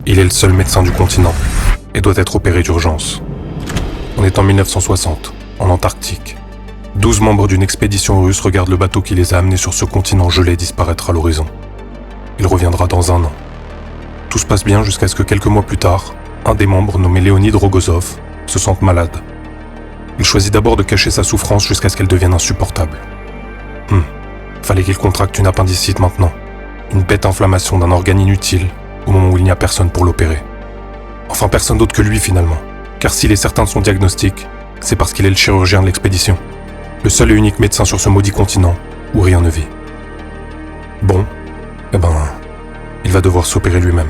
Il est le seul médecin du continent et doit être opéré d'urgence. On est en 1960, en Antarctique. 12 membres d'une expédition russe regardent le bateau qui les a amenés sur ce continent gelé disparaître à l'horizon. Il reviendra dans 1 an. Tout se passe bien jusqu'à ce que quelques mois plus tard, un des membres, nommé Leonid Rogozov, se sente malade. Il choisit d'abord de cacher sa souffrance jusqu'à ce qu'elle devienne insupportable. Fallait qu'il contracte une appendicite maintenant. Une bête inflammation d'un organe inutile, au moment où il n'y a personne pour l'opérer. Enfin, personne d'autre que lui finalement. Car s'il est certain de son diagnostic, c'est parce qu'il est le chirurgien de l'expédition. Le seul et unique médecin sur ce maudit continent où rien ne vit. Bon, il va devoir s'opérer lui-même.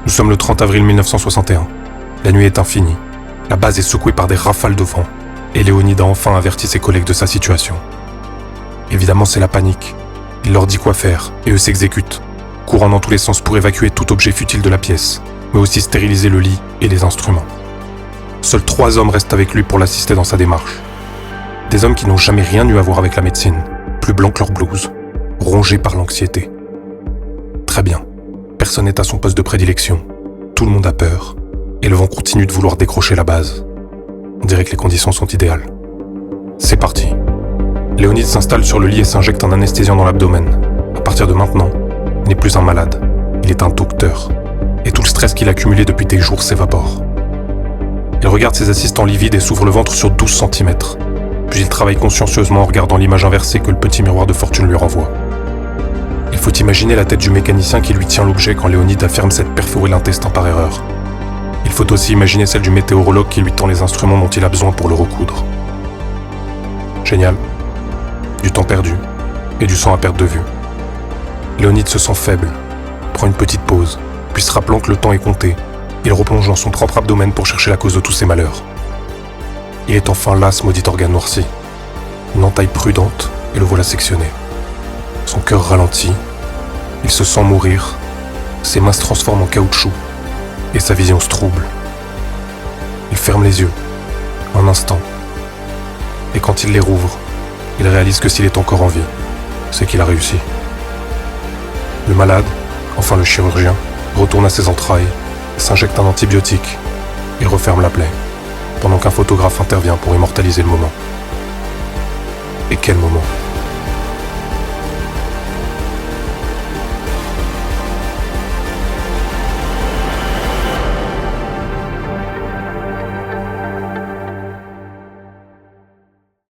Nous sommes le 30 avril 1961. La nuit est infinie. La base est secouée par des rafales de vent. Et Léonid a enfin averti ses collègues de sa situation. Évidemment, c'est la panique. Il leur dit quoi faire, et eux s'exécutent, courant dans tous les sens pour évacuer tout objet futile de la pièce, mais aussi stériliser le lit et les instruments. Seuls 3 hommes restent avec lui pour l'assister dans sa démarche. Des hommes qui n'ont jamais rien eu à voir avec la médecine, plus blancs que leur blouse, rongés par l'anxiété. Très bien, personne n'est à son poste de prédilection, tout le monde a peur, et le vent continue de vouloir décrocher la base. On dirait que les conditions sont idéales. C'est parti. Léonid s'installe sur le lit et s'injecte un anesthésiant dans l'abdomen. À partir de maintenant, il n'est plus un malade, il est un docteur. Et tout le stress qu'il a accumulé depuis des jours s'évapore. Il regarde ses assistants livides et s'ouvre le ventre sur 12 cm. Puis il travaille consciencieusement en regardant l'image inversée que le petit miroir de fortune lui renvoie. Il faut imaginer la tête du mécanicien qui lui tient l'objet quand Léonid affirme s'être perforé l'intestin par erreur. Il faut aussi imaginer celle du météorologue qui lui tend les instruments dont il a besoin pour le recoudre. Génial. Du temps perdu, et du sang à perte de vue. Léonid se sent faible, prend une petite pause, puis se rappelant que le temps est compté, il replonge dans son propre abdomen pour chercher la cause de tous ses malheurs. Il est enfin là, ce maudit organe noirci. Une entaille prudente, et le voilà sectionné. Son cœur ralentit, il se sent mourir, ses mains se transforment en caoutchouc, et sa vision se trouble. Il ferme les yeux, un instant, et quand il les rouvre, il réalise que s'il est encore en vie, c'est qu'il a réussi. Le malade, enfin le chirurgien, retourne à ses entrailles, s'injecte un antibiotique et referme la plaie, pendant qu'un photographe intervient pour immortaliser le moment. Et quel moment!